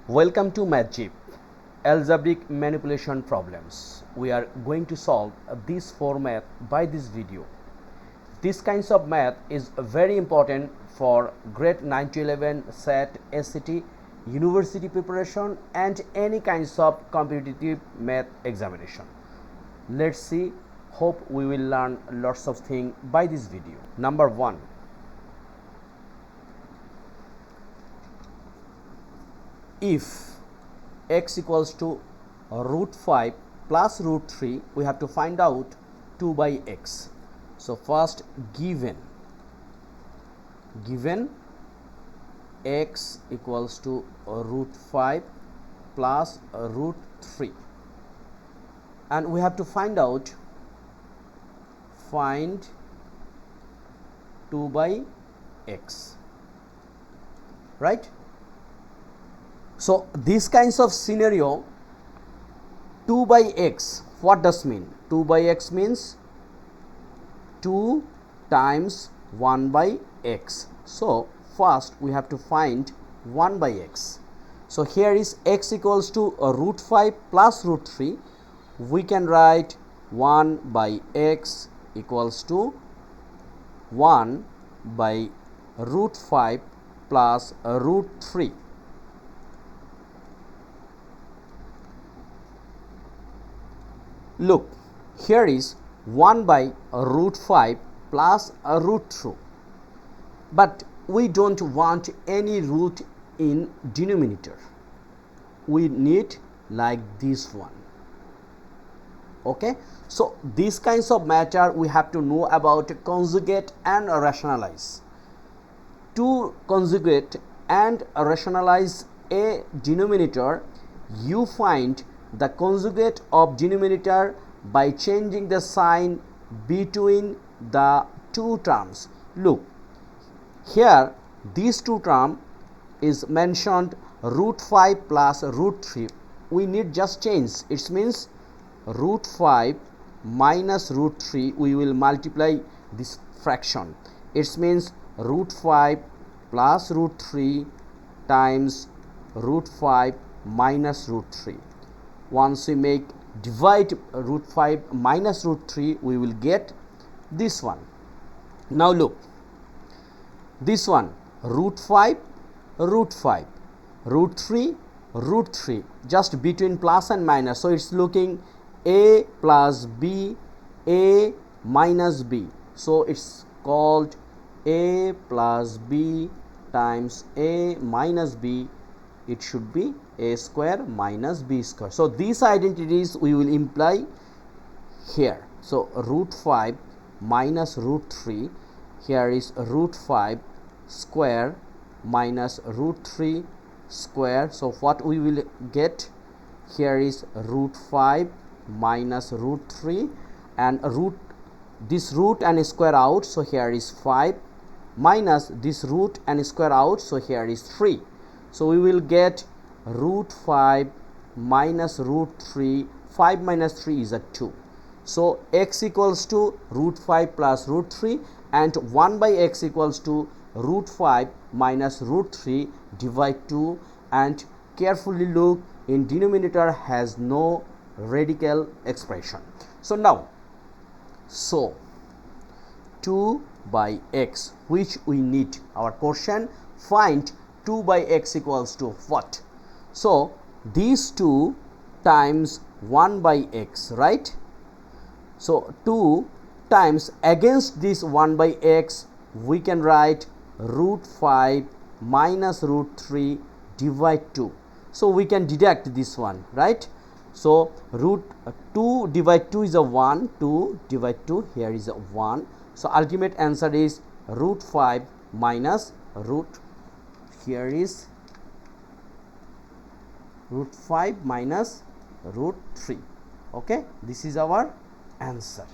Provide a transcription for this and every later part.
Welcome to MathJip, Algebraic manipulation problems. We are going to solve this format by this video. This kinds of math is very important for grade 9 to 11 SAT, SCT, university preparation and any kinds of competitive math examination. Let's see, hope we will learn lots of things by this video. Number 1. If x equals to root 5 plus root 3, we have to find out 2 by x. So first given x equals to root 5 plus root 3, and we have to find 2 by x, right? So these kinds of scenario, 2 by x, what does mean? 2 by x means 2 times 1 by x. So first we have to find 1 by x. So here is x equals to root 5 plus root 3. We can write 1 by x equals to 1 by root 5 plus root 3. Look, here is 1 by root 5 plus root 2, but we don't want any root in denominator. We need like this one. Okay, so these kinds of matter we have to know about conjugate and rationalize. To conjugate and rationalize a denominator, you find the conjugate of denominator by changing the sign between the two terms. Look, here these two term is mentioned root 5 plus root 3. We need just change. It means root 5 minus root 3. We will multiply this fraction. It means root 5 plus root 3 times root 5 minus root 3. Once we make divide root 5 minus root 3, we will get this one. Now look, this one root 5, root 5, root 3, root 3, just between plus and minus. So it's looking a plus b, a minus b. So it's called a plus b times a minus b. It should be a square minus b square. So these identities we will imply here. So root 5 minus root 3, here is root 5 square minus root 3 square. So what we will get here is root 5 minus root 3, and this root and square out, so here is 5 minus this root and square out, so here is 3. So we will get root 5 minus root 3. 5 minus 3 is a 2. So x equals to root 5 plus root 3, and 1 by x equals to root 5 minus root 3 divide 2, and carefully look, in denominator has no radical expression. So now, 2 by x, which we need. Our question, find 2 by x equals to what? So these 2 times 1 by x, right? So 2 times against this 1 by x, we can write root 5 minus root 3 divide 2. So we can deduct this one, right? So root 2 divide 2 is a 1, 2 divide 2, here is a 1. So ultimate answer is root 5 minus root, here is root 5 minus root 3. Okay, this is our answer.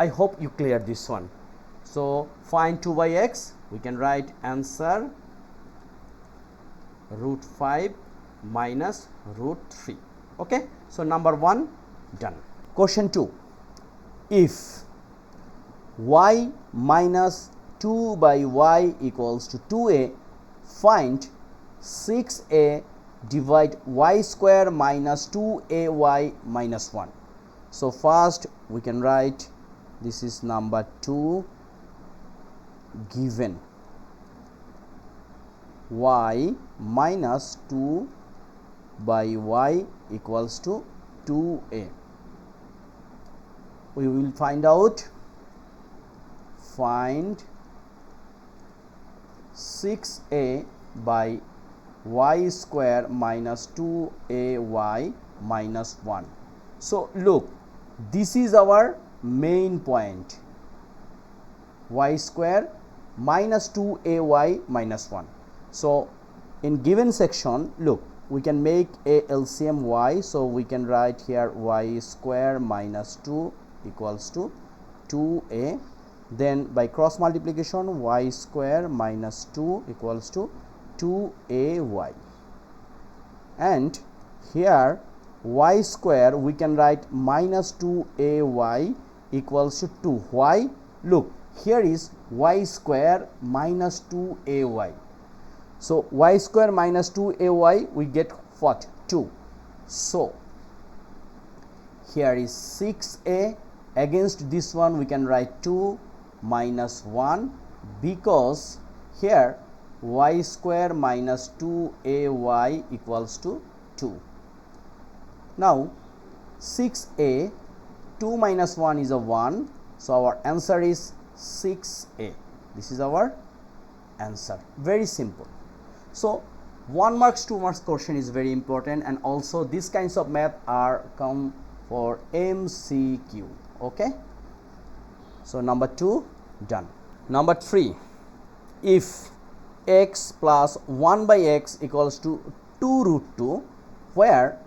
I hope you clear this one. So find 2 by x, we can write answer root 5 minus root 3. Okay, so number 1 done. Question 2. If y minus 2 by y equals to 2a, find 6a divide y square minus 2ay minus 1. So first we can write this is number 2 given y minus 2 by y equals to 2a. We will find 6a by y square minus 2ay minus 1. So look, this is our main point, y square minus 2ay minus 1. So in given section, look, we can make a LCM y, so we can write here y square minus 2 equals to 2a. Then by cross multiplication, y square minus 2 equals to 2ay, and here y square we can write minus 2ay equals to 2. Why? Look, here is y square minus 2ay. So y square minus 2ay, we get what? 2. So here is 6a, against this one we can write 2 minus 1, because here y square minus 2ay equals to 2. Now 6a, 2 minus 1 is a 1, so our answer is 6a. This is our answer. Very simple. So 1 marks, 2 marks question is very important, and also these kinds of math are come for MCQ. Okay, so number 2 done. Number 3, if x plus 1 by x equals to 2 root 2, where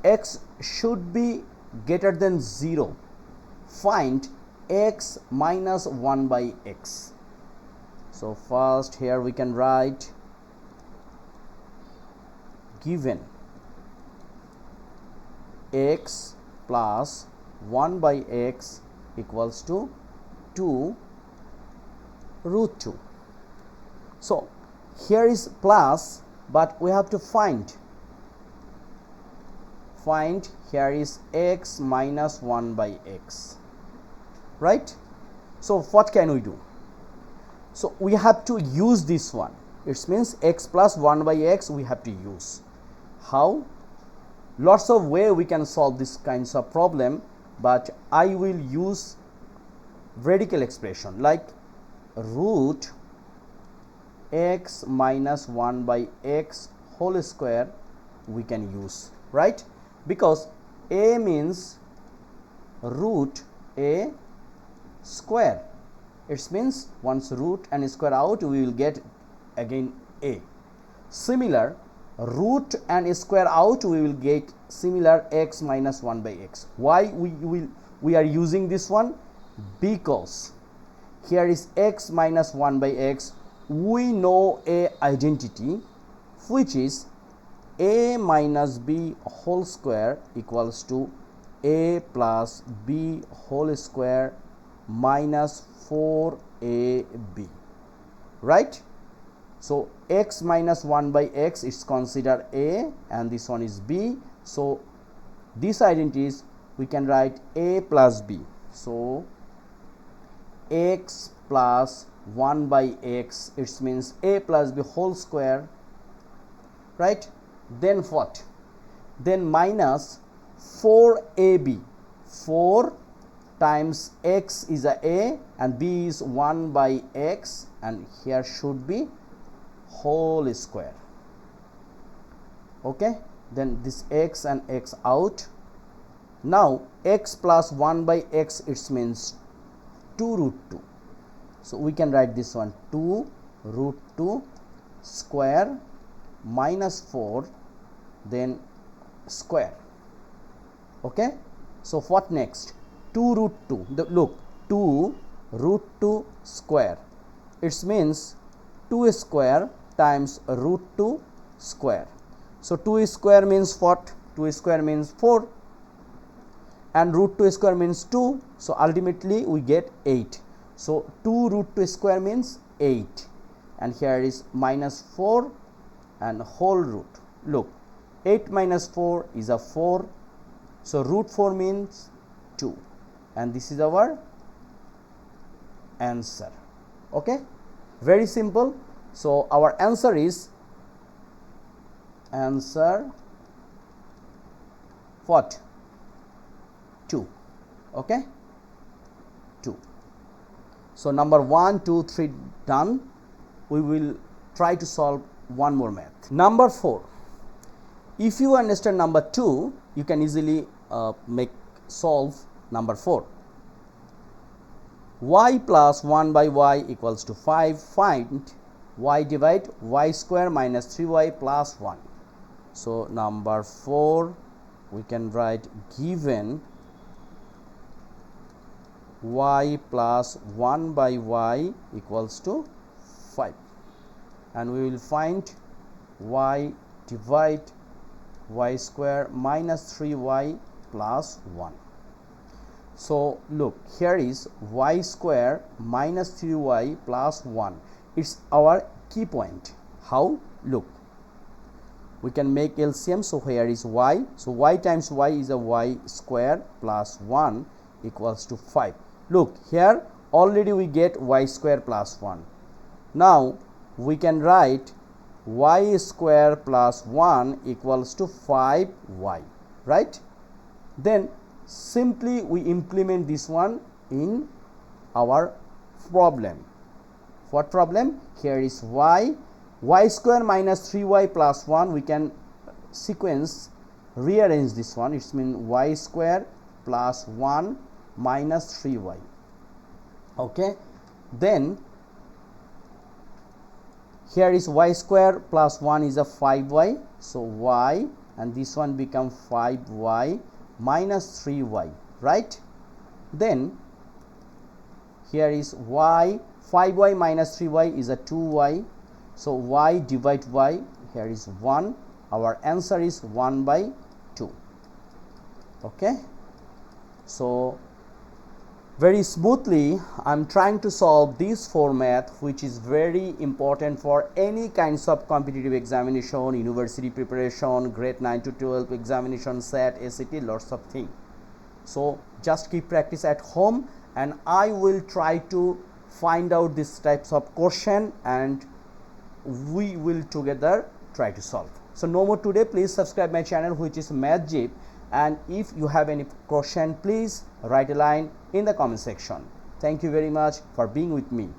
x should be greater than 0, find x minus 1 by x. So first here we can write given x plus 1 by x equals to 2 root 2. So here is plus, but we have to find here is x minus 1 by x, right? So what can we do? So we have to use this one. It means x plus 1 by x we have to use. How? Lots of way we can solve this kinds of problem, but I will use radical expression like root x minus 1 by x whole square we can use, right? Because a means root a square. It means once root and square out, we will get again a. Similar, root and square out, we will get similar x minus 1 by x. Why we are using this one? Because here is x minus 1 by x. We know a identity which is a minus b whole square equals to a plus b whole square minus 4ab, right? So x minus 1 by x is considered a and this one is b. So this identities we can write a plus b. So x plus 1 by x, it means a plus b whole square, right? Then what? Then minus 4ab. 4 times x is a and b is 1 by x, and here should be whole square. Okay, then this x and x out. Now x plus 1 by x, it means 2 root 2. So we can write this one 2 root 2 square minus 4 then square. Okay, so what next? 2 root 2. Look, 2 root 2 square, it means 2 square times root 2 square. So 2 square means what? 2 square means 4 and root 2 square means 2. So ultimately we get 8. So 2 root 2 square means 8, and here is minus 4 and whole root. Look, 8 minus 4 is a 4, so root 4 means 2, and this is our answer. Okay, very simple. So our answer is what? 2. Okay, 2. So number 1, 2, 3 done. We will try to solve one more math. Number 4. If you understand number 2, you can easily solve number 4. Y plus 1 by y equals to 5. Find y divide y square minus 3y plus 1. So number 4, we can write given y plus 1 by y equals to 5, and we will find y divide y square minus 3y plus 1. So look, here is y square minus 3y plus 1. It's our key point. How? Look, we can make LCM. So here is y, so y times y is a y square plus 1 equals to 5. Look, here already we get y square plus 1. Now we can write y square plus 1 equals to 5y, right? Then simply we implement this one in our problem. What problem? Here is y square minus 3y plus 1. We can rearrange this one. It means y square plus 1 minus 3y. Okay, then here is y square plus 1 is a 5y, so y, and this one become 5y minus 3y, right? Then here is y, 5y minus 3y is a 2y, so y divide y, here is 1. Our answer is 1 by 2. Okay, so very smoothly I am trying to solve this format, which is very important for any kinds of competitive examination, university preparation, grade 9 to 12 examination, SAT, SAT, lots of things. So just keep practice at home, and I will try to find out these types of question, and we will together try to solve. So no more today. Please subscribe my channel, which is MathJip, and if you have any question, please write a line in the comment section. Thank you very much for being with me.